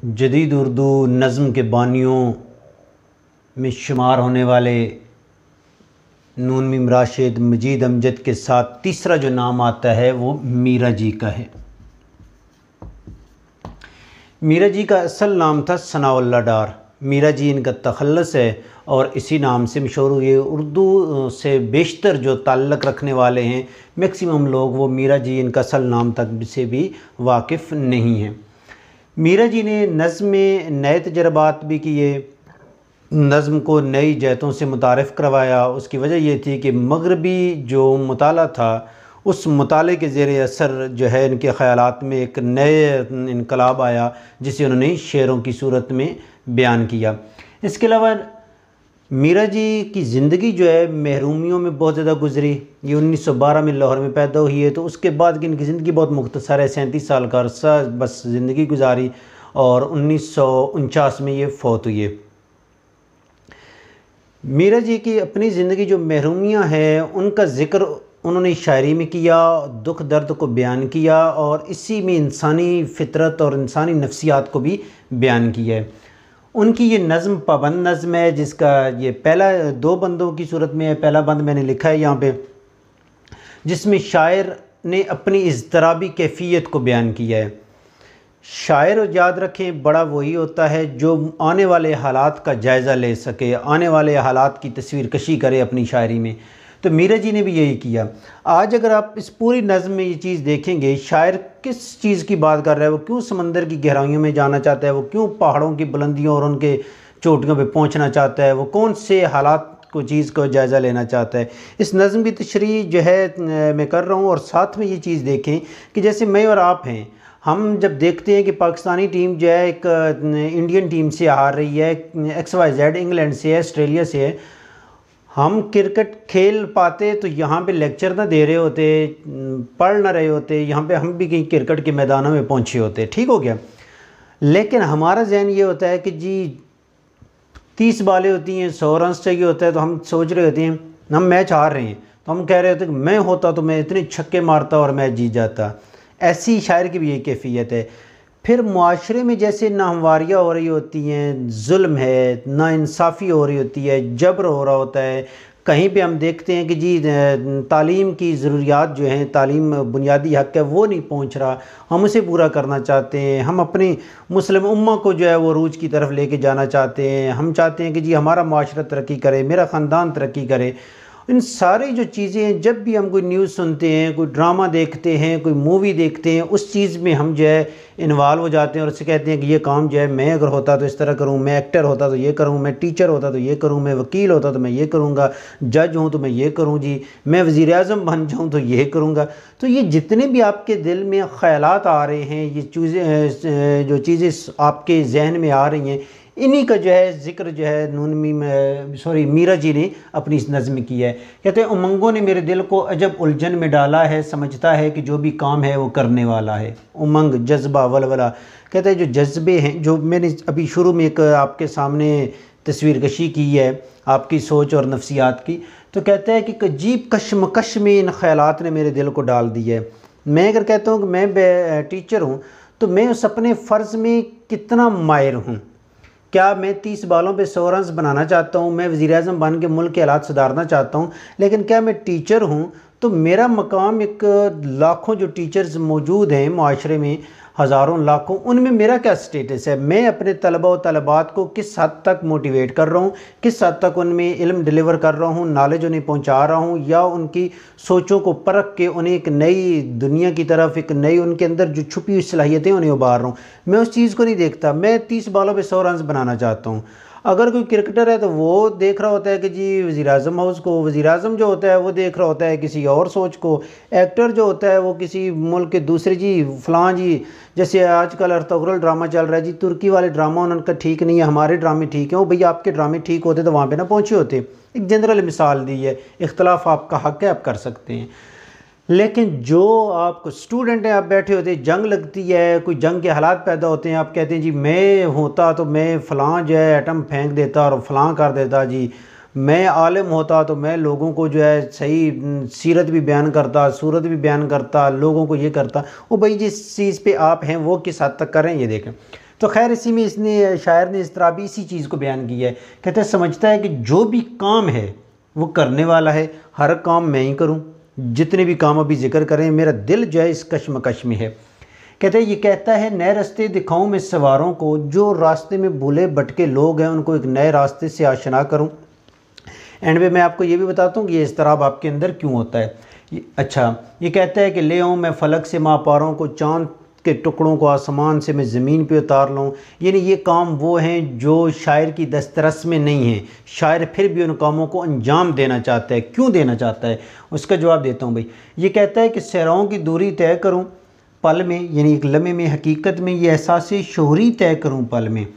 जदीद उर्दू नज़्म के बानियों में शुमार होने वाले नून मीम राशिद मजीद अमजद के साथ तीसरा जो नाम आता है वो मीरा जी का है। मीरा जी का असल नाम था सनाउल्लाह डार। मीरा जी इनका तखल्लुस है और इसी नाम से मशहूर हुए। उर्दू से बेशतर जो ताल्लुक़ रखने वाले हैं मैक्सिमम लोग वो मीरा जी इनका असल नाम तक से भी वाकिफ़ नहीं हैं। मीरा जी ने नज़्म में नए तजर्बात भी किए, नज़्म को नई जहतों से मुतारिफ़ करवाया। उसकी वजह ये थी कि मगरबी जो मुताला था उस मुताले के ज़ेर असर जो है इनके ख़यालात में एक नए इनकलाब आया जिसे उन्होंने शेरों की सूरत में बयान किया। इसके अलावा मीरा जी की ज़िंदगी जो है महरूमियों में बहुत ज़्यादा गुजरी। ये 1912 में लाहौर में पैदा हुई है, तो उसके बाद की इनकी ज़िंदगी बहुत मुख्तसर है। 37 साल का अरसा बस ज़िंदगी गुजारी और 1949 में ये फौत हुई है। मीरा जी की अपनी ज़िंदगी जो महरूमियाँ हैं उनका ज़िक्र उन्होंने शायरी में किया, दुख दर्द को बयान किया और इसी में इंसानी फ़ितरत और इंसानी नफ्सियात को भी बयान किया है। उनकी ये नज़्म पाबंद नज़्म है जिसका ये पहला 2 बंदों की सूरत में है। पहला बंद मैंने लिखा है यहाँ पे, जिसमें शायर ने अपनी इज़्तिराबी कैफ़ियत को बयान किया है। शायर याद रखें बड़ा वही होता है जो आने वाले हालात का जायज़ा ले सके, आने वाले हालात की तस्वीर कशी करे अपनी शायरी में। तो मीरा जी ने भी यही किया। आज अगर आप इस पूरी नज़्म में ये चीज़ देखेंगे, शायर किस चीज़ की बात कर रहा है, वो क्यों समंदर की गहराइयों में जाना चाहता है, वो क्यों पहाड़ों की बुलंदियों और उनके चोटियों पे पहुंचना चाहता है, वो कौन से हालात को चीज़ को जायज़ा लेना चाहता है। इस नज़्म की तशरीह जो है मैं कर रहा हूँ। और साथ में ये चीज़ देखें कि जैसे मैं और आप हैं, हम जब देखते हैं कि पाकिस्तानी टीम जो है एक इंडियन टीम से हार रही है, XYZ इंग्लैंड से है, ऑस्ट्रेलिया से है, हम क्रिकेट खेल पाते तो यहाँ पे लेक्चर ना दे रहे होते, पढ़ ना रहे होते, यहाँ पे हम भी कहीं क्रिकेट के मैदानों में पहुँचे होते, ठीक हो गया। लेकिन हमारा जहन ये होता है कि जी 30 बालें होती हैं, 100 रन चाहिए होता है, तो हम सोच रहे होते हैं हम मैच हार रहे हैं तो हम कह रहे होते कि मैं होता तो मैं इतने छक्के मारता और मैच जीत जाता। ऐसी शायर की भी यही कैफियत है। फिर मुआशरे में जैसे नाहमवारियाँ हो रही होती हैं, जुल्म है, नाइंसाफ़ी हो रही होती है, जबर हो रहा होता है, कहीं पे हम देखते हैं कि जी तालीम की ज़रूरियात जो हैं, तालीम बुनियादी हक़ है वो नहीं पहुंच रहा, हम उसे पूरा करना चाहते हैं। हम अपनी मुस्लिम उम्मा को जो है वो रूज की तरफ लेके जाना चाहते हैं। हम चाहते हैं कि जी हमारा माशरा तरक्की करे, मेरा ख़ानदान तरक्की करे। इन सारी जो चीज़ें हैं, जब भी हम कोई न्यूज़ सुनते हैं, कोई ड्रामा देखते हैं, कोई मूवी देखते हैं, उस चीज़ में हम जो है इन्वॉल्व हो जाते हैं और उससे कहते हैं कि ये काम जो है मैं अगर होता तो इस तरह करूँ, मैं एक्टर होता तो ये करूँ, मैं टीचर होता तो ये करूँ, मैं वकील होता तो मैं ये करूँगा, जज हूँ तो मैं ये करूँ जी, मैं वज़ीर आज़म बन जाऊँ तो ये करूँगा। तो ये जितने भी आपके दिल में ख़यालात आ रहे हैं, ये चीज़ें जो चीज़ें आपके जहन में आ रही हैं, इन्हीं का जो है ज़िक्र जो है मीरा जी ने अपनी इस नज़्म में किया है। कहते हैं उमंगों ने मेरे दिल को अजब उलझन में डाला है, समझता है कि जो भी काम है वो करने वाला है। उमंग, जज्बा, वलवला, कहते हैं जो जज्बे हैं, जो मैंने अभी शुरू में एक आपके सामने तस्वीर कशी की है आपकी सोच और नफ्सियात की, तो कहते हैं कि अजीब कशमकश में इन ख़यालात ने मेरे दिल को डाल दिया है। मैं अगर कहता हूँ कि मैं टीचर हूँ तो मैं उस अपने फ़र्ज़ में कितना माहिर हूँ। क्या मैं 30 बालों पे 100 रन बनाना चाहता हूँ, मैं वज़ीर आज़म बन के मुल्क के हालात सुधारना चाहता हूँ, लेकिन क्या मैं टीचर हूँ तो मेरा मकाम एक लाखों जो टीचर्स मौजूद हैं माशरे में, हज़ारों लाखों, उनमें मेरा क्या स्टेटस है। मैं अपने तलबा व तलबात को किस हद तक मोटिवेट कर रहा हूँ, किस हद तक उनमें इल्म डिलीवर कर रहा हूँ, नॉलेज उन्हें पहुँचा रहा हूँ, या उनकी सोचों को परख के उन्हें एक नई दुनिया की तरफ, एक नई उनके अंदर जो छुपी हुई सलाहियतें उन्हें उभार रहा हूँ। मैं उस चीज़ को नहीं देखता। मैं 30 बालों पर 100 रन बनाना चाहता हूँ। अगर कोई क्रिकेटर है तो वो देख रहा होता है कि जी वज़ीर आज़म हाउस को, वज़ीर आज़म जो होता है वो देख रहा होता है किसी और सोच को, एक्टर जो होता है वो किसी मुल्क के दूसरे जी फ़लाँ जी, जैसे आजकल अर्तुगरुल ड्रामा चल रहा है जी, तुर्की वाले ड्रामा उनका ठीक नहीं है, हमारे ड्रामे ठीक हैं। वो भैया आपके ड्रामे ठीक होते तो वहाँ पे ना पहुँचे होते। एक जनरल मिसाल दी है, इख्तलाफ आपका हक़ है, आप कर सकते हैं। लेकिन जो आपको स्टूडेंट हैं, आप बैठे होते हैं, जंग लगती है, कोई जंग के हालात पैदा होते हैं, आप कहते हैं जी मैं होता तो मैं फ़लाँ जो है एटम फेंक देता और फ़लाँ कर देता जी, मैं आलिम होता तो मैं लोगों को जो है सही सीरत भी बयान करता, सूरत भी बयान करता, लोगों को ये करता। वो भाई जिस चीज़ पे आप हैं वो किस हद तक करें ये देखें। तो खैर इसी में इसने शायर ने इस तरह भी इसी चीज़ को बयान किया है। कहते हैं समझता है कि जो भी काम है वो करने वाला है, हर काम मैं ही करूं, जितने भी काम अभी जिक्र करें, मेरा दिल जो है इस कश्मकश में है। कहते हैं ये कहता है नए रास्ते दिखाऊं मैं सवारों को, जो रास्ते में भूले भटके लोग हैं उनको एक नए रास्ते से आशना करूं। एंड में मैं आपको ये भी बताता हूँ कि ये इज़्तिराब आपके अंदर क्यों होता है। अच्छा, ये कहता है कि ले आऊँ मैं फलक से मापारों को, चाँद के टुकड़ों को आसमान से मैं ज़मीन पे उतार लूँ। यानी ये काम वो हैं जो शायर की दस्तरस में नहीं है, शायर फिर भी उन कामों को अंजाम देना चाहता है। क्यों देना चाहता है उसका जवाब देता हूँ भाई। ये कहता है कि सहराओं की दूरी तय करूँ पल में, यानी एक लम्हे में, हकीकत में ये एहसास शऊरी तय करूँ पल में।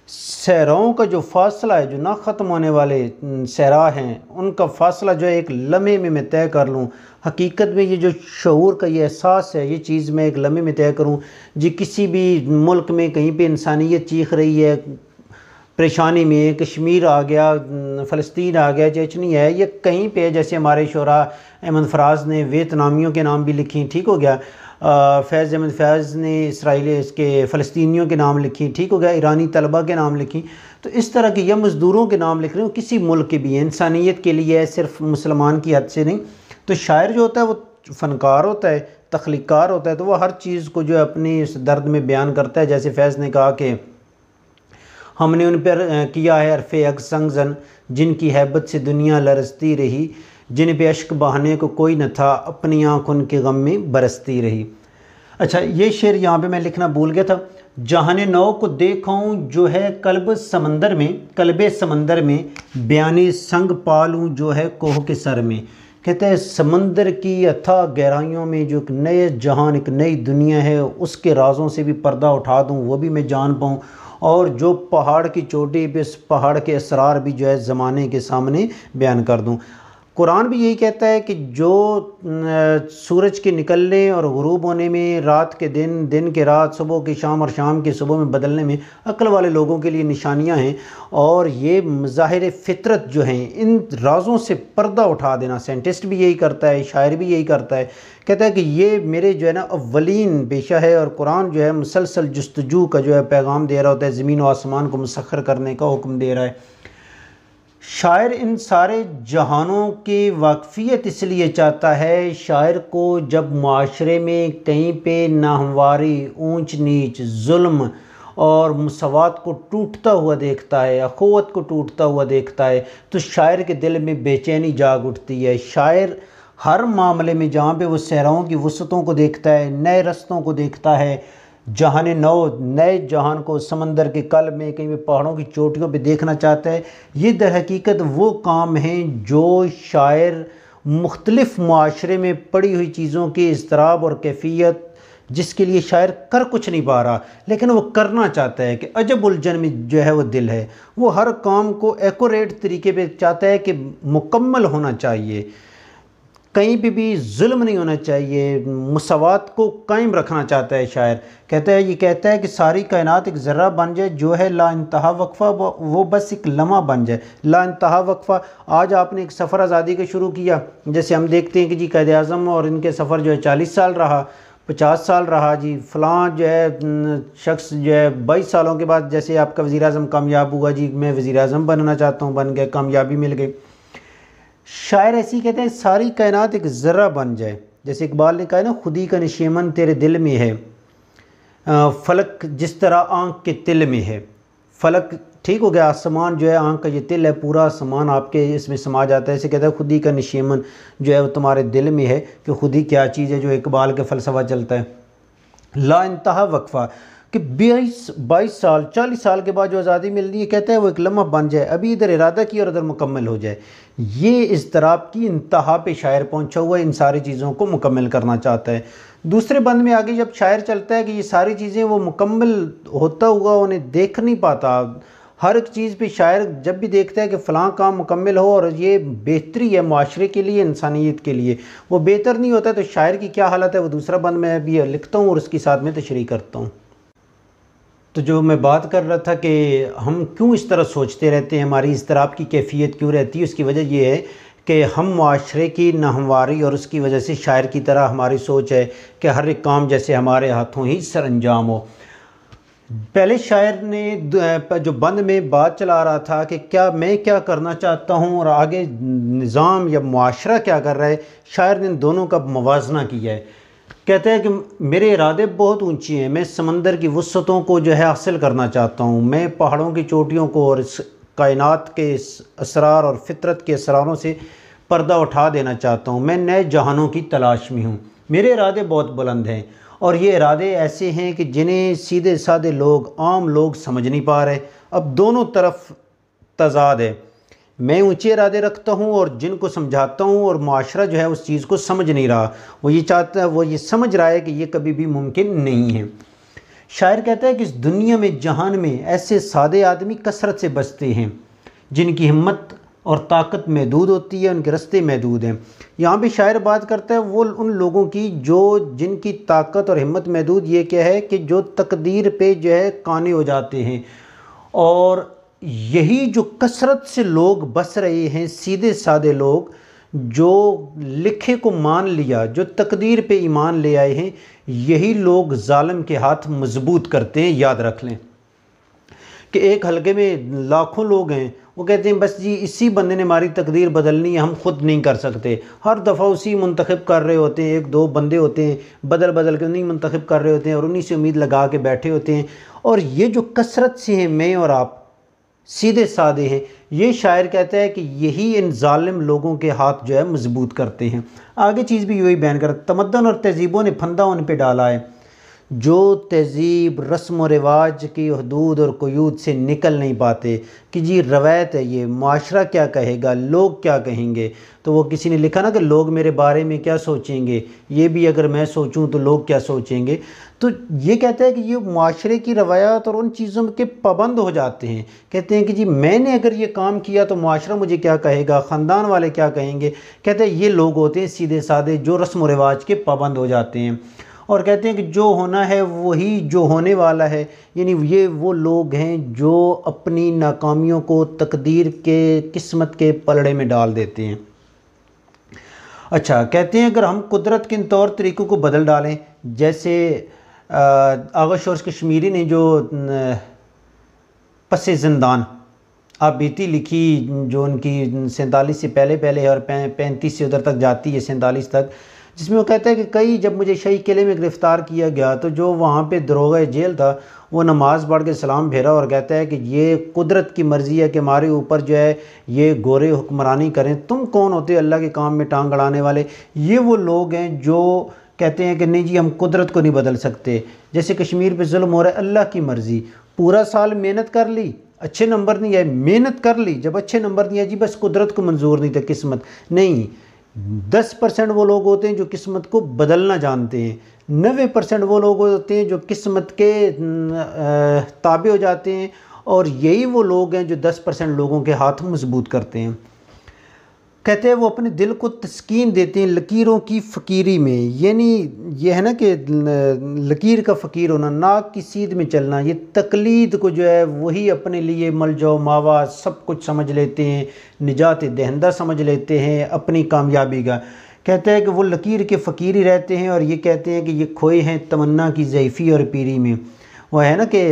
सहराओं का जो फ़ासला है, जो ना ख़त्म होने वाले सहरा हैं, उनका फ़ासला जो है एक लम्हे में मैं तय कर लूँ। हकीकत में ये जो शऊर का ये एहसास है, ये चीज़ मैं एक लम्हे में तय करूँ। जी किसी भी मुल्क में कहीं पे इंसानियत चीख रही है परेशानी में, कश्मीर आ गया, फ़लस्तीन आ गया, चेचनी है, ये कहीं पे जैसे हमारे शोरा अहमद फराज ने वियतनामियों के नाम भी लिखी, ठीक हो गया। फैज़ अहमद फैज़ ने इसराइली इसके फ़लस्तीनियों के नाम लिखी, ठीक हो गया। ईरानी तलबा के नाम लिखी। तो इस तरह के या मज़दूरों के नाम लिख रहे हो, किसी मुल्क के भी हैं, इंसानियत के लिए है, सिर्फ मुसलमान की हद से नहीं। तो शायर जो होता है वो फ़नकार होता है, तख्लीकार होता है, तो वो हर चीज़ को जो है अपनी इस दर्द में बयान करता है। जैसे फैज़ ने कहा कि हमने उन पर किया है अरफ़े अक्संगजन, जिनकी हैबत से दुनिया लरसती रही, जिन पे अश्क बहाने को कोई न था, अपनी आँख उनके गम में बरसती रही। अच्छा, ये शेर यहाँ पे मैं लिखना भूल गया था। जहाने नौ को देखाऊँ जो है कल्बे समंदर में, बयानी संग पालूँ जो है कोह के सर में। कहते हैं समंदर की अथाह गहराइयों में जो एक नए जहान, एक नई दुनिया है, उसके राज़ों से भी पर्दा उठा दूँ, वो भी मैं जान पाऊँ। और जो पहाड़ की चोटी पे, उस पहाड़ के असरार भी जो है ज़माने के सामने बयान कर दूँ। कुरान भी यही कहता है कि जो सूरज के निकलने और गुरूब होने में, रात के दिन, दिन के रात, सुबह की शाम और शाम की सुबह में बदलने में अक्ल वाले लोगों के लिए निशानियां हैं। और ये मज़ाहिर फ़ितरत जो हैं, इन राज़ों से पर्दा उठा देना साइंटिस्ट भी यही करता है, शायर भी यही करता है। कहता है कि ये मेरे जो है ना अव्वलीन पेशा है। और कुरान जो है मुसलसल जस्तजू का जो है पैगाम दे रहा होता है, ज़मीन और आसमान को मुसख्खर करने का हुक्म दे रहा है। शायर इन सारे जहानों की वाकफ़ियत इसलिए चाहता है, शायर को जब माशरे में कहीं पे नाहमवारी, ऊंच नीच, जुल्म और मुसवात को टूटता हुआ देखता है, अखुवत को टूटता हुआ देखता है, तो शायर के दिल में बेचैनी जाग उठती है। शायर हर मामले में जहाँ पे वो सहराओं की वसतों को देखता है, नए रस्तों को देखता है, जहान नौ, नए जहान को समंदर के कल में, कहीं भी पहाड़ों की चोटियों पे देखना चाहता है। ये दर हकीकत वो काम हैं जो शायर मुख्तलिफ़ माशरे में पड़ी हुई चीज़ों की इज़्तिराब और कैफियत, जिसके लिए शायर कर कुछ नहीं पा रहा, लेकिन वो करना चाहता है कि अजब उलझन में जो है वो दिल है। वो हर काम को एक्यूरेट तरीके पे चाहता है कि मुकम्मल होना चाहिए, कहीं पे भी जुल्म नहीं होना चाहिए, मुसावात को कायम रखना चाहता है शायर। कहता है, ये कहता है कि सारी कायनात एक ज़र्रा बन जाए जो है ला इंतहा वक्फ़ा, वो बस एक लम्हा बन जाए, ला इंतहा वक्फ़ा। आज आपने एक सफ़र आज़ादी का शुरू किया, जैसे हम देखते हैं कि जी कायद आज़म और इनके सफ़र जो है 40 साल रहा, 50 साल रहा, जी फ़लाँ जो है शख्स जो है 22 सालों के बाद, जैसे आपका वज़ीर आज़म कामयाब हुआ, जी मैं वज़ीर आज़म बनना चाहता हूँ, बन गया, कामयाबी मिल गई। शायर ऐसी कहते हैं सारी कायनात एक ज़र्रा बन जाए। जैसे इकबाल ने कहा ना, खुदी का नशेमन तेरे दिल में है, फ़लक जिस तरह आँख के तिल में है। फ़लक ठीक हो गया, आसमान जो है आँख का ये तिल है, पूरा आसमान आपके इसमें समा जाता है। इसे कहता है खुदी का नशेमन जो है वो तुम्हारे दिल में है, कि खुदी क्या चीज़ है, जो इकबाल के फ़लसफ़ा चलता है। ला इंतहा वक्फ़ा, कि 22 साल 40 साल के बाद जो आज़ादी मिल रही है, कहता है वो एक लम्हा बन जाए, अभी इधर इरादा की और उधर मुकम्मल हो जाए। ये इज़्तिराब की इंतहा पे शायर पहुंचा हुआ है, इन सारी चीज़ों को मुकम्मल करना चाहता है। दूसरे बंद में आगे जब शायर चलता है कि ये सारी चीज़ें वो मुकम्मल होता हुआ उन्हें देख नहीं पाता। हर एक चीज़ पे शायर जब भी देखता है कि फ़लाँ काम मुकम्मल हो और ये बेहतरी है माशरे के लिए, इंसानियत के लिए, वो बेहतर नहीं होता, तो शायर की क्या हालत है, वो दूसरा बंद मैं भी लिखता हूँ और उसकी साथ में तशरीह करता हूँ। तो जो मैं बात कर रहा था कि हम क्यों इस तरह सोचते रहते हैं, हमारी इज़्तिराब की कैफियत क्यों रहती है, उसकी वजह यह है कि हम माशरे की नाहमवारी और उसकी वजह से शायर की तरह हमारी सोच है कि हर एक काम जैसे हमारे हाथों ही सरअंजाम हो। पहले शायर ने जो बंद में बात चला रहा था कि क्या मैं क्या करना चाहता हूँ और आगे निज़ाम या मुआशरा क्या कर रहा है, शायर ने इन दोनों का मवाजना किया है। कहते हैं कि मेरे इरादे बहुत ऊंची हैं, मैं समंदर की वुसअतों को जो है हासिल करना चाहता हूँ, मैं पहाड़ों की चोटियों को और इस कायनात के इस असरार और फितरत के असरारों से पर्दा उठा देना चाहता हूँ, मैं नए जहानों की तलाश में हूँ। मेरे इरादे बहुत बुलंद हैं और ये इरादे ऐसे हैं कि जिन्हें सीधे साधे लोग, आम लोग समझ नहीं पा रहे। अब दोनों तरफ तजाद है, मैं ऊंचे इरादे रखता हूँ और जिनको समझाता हूँ और माशरा जो है उस चीज़ को समझ नहीं रहा, वो ये चाहता है, वो ये समझ रहा है कि ये कभी भी मुमकिन नहीं है। शायर कहता है कि इस दुनिया में, जहान में ऐसे सादे आदमी कसरत से बचते हैं जिनकी हिम्मत और ताकत महदूद होती है, उनके रास्ते महदूद हैं। यहाँ भी शायर बात करता है वो उन लोगों की जो जिनकी ताकत और हिम्मत महदूद, ये क्या है कि जो तकदीर पे जो है काने हो जाते हैं। और यही जो कसरत से लोग बस रहे हैं, सीधे साधे लोग जो लिखे को मान लिया, जो तकदीर पे ईमान ले आए हैं, यही लोग जालिम के हाथ मजबूत करते हैं। याद रख लें कि एक हलके में लाखों लोग हैं, वो कहते हैं बस जी इसी बंदे ने हमारी तकदीर बदलनी है, हम खुद नहीं कर सकते। हर दफ़ा उसी मुंतखब कर रहे होते हैं, एक दो बंदे होते हैं बदल बदल के उन्हीं मुंतखब कर रहे होते हैं और उन्हीं से उम्मीद लगा के बैठे होते हैं। और ये जो कसरत से हैं, मैं और आप सीधे साधे हैं, ये शायर कहता है कि यही इन जालिम लोगों के हाथ जो है मजबूत करते हैं। आगे चीज़ भी यही बयान कर, तमद्दन और तहजीबों ने फंदा उन पे डाला है, जो तहजीब रस्म व रिवाज की हदूद और क़यूद से निकल नहीं पाते कि जी रवायत है, ये माशरा क्या कहेगा, लोग क्या कहेंगे। तो वो किसी ने लिखा ना कि लोग मेरे बारे में क्या सोचेंगे, ये भी अगर मैं सोचूं तो लोग क्या सोचेंगे। तो ये कहता है कि ये माशरे की रवायात और उन चीज़ों के पाबंद हो जाते हैं। कहते हैं कि जी मैंने अगर ये काम किया तो माशरा मुझे क्या कहेगा, ख़ानदान वाले क्या कहेंगे। कहते हैं ये लोग होते हैं सीधे साधे जो रस्म व रिवाज के पाबंद हो जाते हैं। और कहते हैं कि जो होना है वही जो होने वाला है, यानी ये वो लोग हैं जो अपनी नाकामियों को तकदीर के, किस्मत के पलड़े में डाल देते हैं। अच्छा, कहते हैं अगर हम कुदरत के इन तौर तरीक़ों को बदल डालें, जैसे आगा शोर्स कश्मीरी ने जो पसे ज़िंदान आप बीती लिखी, जो उनकी 47 से पहले पहले और 35 से उधर तक जाती है 47 तक, जिसमें वो कहता है कि कई जब मुझे शाही किले में गिरफ़्तार किया गया तो जो वहाँ पे दरोगा जेल था वो नमाज़ पढ़ के सलाम फेरा और कहता है कि ये कुदरत की मर्ज़ी है कि हमारे ऊपर जो है ये गोरे हुक्मरानी करें, तुम कौन होते हो अल्लाह के काम में टांग अड़ाने वाले। ये वो लोग हैं जो कहते हैं कि नहीं जी हम कुदरत को नहीं बदल सकते। जैसे कश्मीर पे जुल्म हो रहा है, अल्लाह की मर्ज़ी, पूरा साल मेहनत कर ली, अच्छे नंबर नहीं आए, मेहनत कर ली, जब अच्छे नंबर नहीं आए जी बस कुदरत को मंजूर नहीं था, किस्मत नहीं। 10% वो लोग होते हैं जो किस्मत को बदलना जानते हैं, 90% वो लोग होते हैं जो किस्मत के ताबे हो जाते हैं, और यही वो लोग हैं जो 10% लोगों के हाथ मजबूत करते हैं। कहते हैं वो अपने दिल को तस्कीन देते हैं लकीरों की फ़कीरी में, यानी ये है ना कि लकीर का फ़कीर होना, नाक की सीध में चलना, ये तकलीद को जो है वही अपने लिए मलजो मावा सब कुछ समझ लेते हैं, निजात दहिंदा समझ लेते हैं अपनी कामयाबी का। कहते हैं कि वो लकीर के फ़कीर ही रहते हैं और ये कहते हैं कि ये खोए हैं तमन्ना की ज़ईफ़ी और पीरी में। वो है ना कि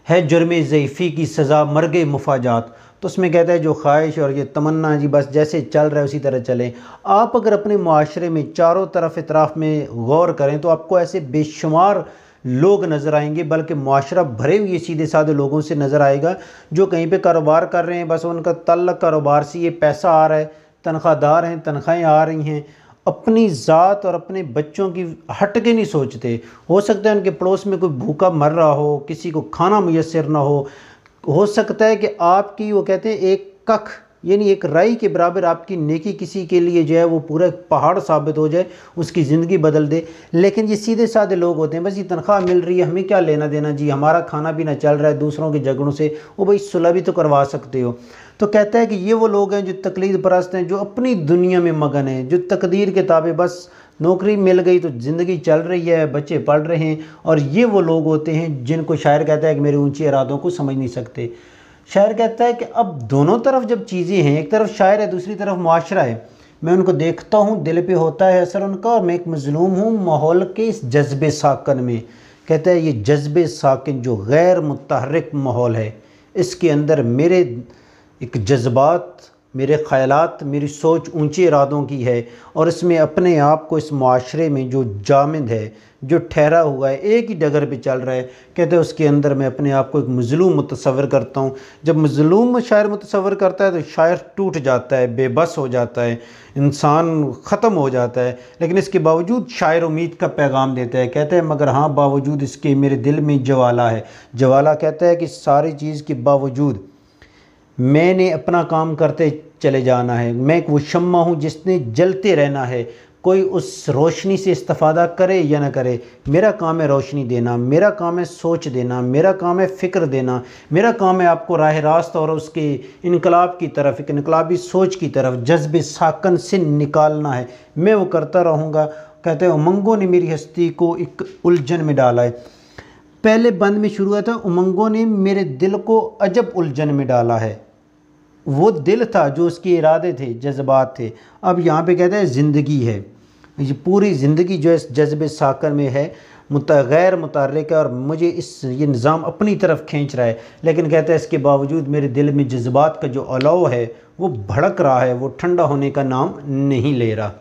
है जुर्म ज़ईफ़ी की सज़ा मर्ग मुफाजात, तो उसमें कहता है जो ख्वाहिश और ये तमन्ना जी बस जैसे चल रहा है उसी तरह चले। आप अगर अपने माशरे में चारों तरफ इतराफ़ में गौर करें तो आपको ऐसे बेशुमार लोग नज़र आएंगे, बल्कि माशरा भरे हुए सीधे साधे लोगों से नज़र आएगा जो कहीं पे कारोबार कर रहे हैं, बस उनका तल्लक कारोबार से ये पैसा आ रहा है, तनख्वाहदार हैं, तनख्वाहें आ रही हैं, अपनी ज़ात और अपने बच्चों की हट के नहीं सोचते। हो सकता है उनके पड़ोस में कोई भूखा मर रहा हो, किसी को खाना मुयस्सर ना हो सकता है कि आपकी वो कहते हैं एक कख यानी एक राई के बराबर आपकी नेकी किसी के लिए जो है वो पूरा पहाड़ साबित हो जाए, उसकी ज़िंदगी बदल दे। लेकिन ये सीधे साधे लोग होते हैं, बस ये तनख्वाह मिल रही है, हमें क्या लेना देना जी, हमारा खाना पीना चल रहा है, दूसरों के झगड़ों से वो भाई सुलह भी तो करवा सकते हो। तो कहता है कि ये वो लोग हैं जो तकलीद परस्त हैं, जो अपनी दुनिया में मगन हैं, जो तकदीर के ताबे बस नौकरी मिल गई तो ज़िंदगी चल रही है, बच्चे पढ़ रहे हैं। और ये वो लोग होते हैं जिनको शायर कहता है कि मेरे ऊंचे इरादों को समझ नहीं सकते। शायर कहता है कि अब दोनों तरफ जब चीज़ें हैं, एक तरफ शायर है, दूसरी तरफ मुआशरा है, मैं उनको देखता हूँ, दिल पे होता है असर उनका, और मैं एक मजलूम हूँ माहौल के इस जज्बे साकन में कहता है ये जज्बे साकिन जो गैर मुतहर्रिक माहौल है, इसके अंदर मेरे एक जज्बात, मेरे ख़यालात, मेरी सोच ऊंचे इरादों की है और इसमें अपने आप को इस माशरे में जो जामिद है, जो ठहरा हुआ है, एक ही डगर पे चल रहा है, कहते हैं उसके अंदर मैं अपने आप को एक मज़लूम मुतसव्विर करता हूँ। जब मज़लूम शायर मुतसव्विर करता है तो शायर टूट जाता है, बेबस हो जाता है, इंसान ख़त्म हो जाता है। लेकिन इसके बावजूद शायर उम्मीद का पैगाम देता है, कहते हैं मगर हाँ बावजूद इसके मेरे दिल में जवाला है। जवाला कहता है कि सारी चीज़ के बावजूद मैंने अपना काम करते चले जाना है। मैं एक वो शम्मा हूँ जिसने जलते रहना है, कोई उस रोशनी से इस्तिफ़ादा करे या ना करे, मेरा काम है रोशनी देना, मेरा काम है सोच देना, मेरा काम है फ़िक्र देना, मेरा काम है आपको राह रास्त और उसके इनकलाब की तरफ, एक इनकलाबी सोच की तरफ, जज्बे साकन से निकालना है। मैं वो करता रहूँगा। कहते हैं उमंगों ने मेरी हस्ती को एक उलझन में डाला है। पहले बंद में शुरू हुआ था उमंगों ने मेरे दिल को अजब उलझन में डाला है। वो दिल था जो उसके इरादे थे, जज्बात थे। अब यहाँ पे कहते हैं ज़िंदगी है, ये पूरी ज़िंदगी जो है इस जज्बे साकर में है, गैर मुतहर्रिक है और मुझे ये निज़ाम अपनी तरफ खींच रहा है। लेकिन कहते हैं इसके बावजूद मेरे दिल में जज्बात का जो अलाव है वो भड़क रहा है, वो ठंडा होने का नाम नहीं ले रहा।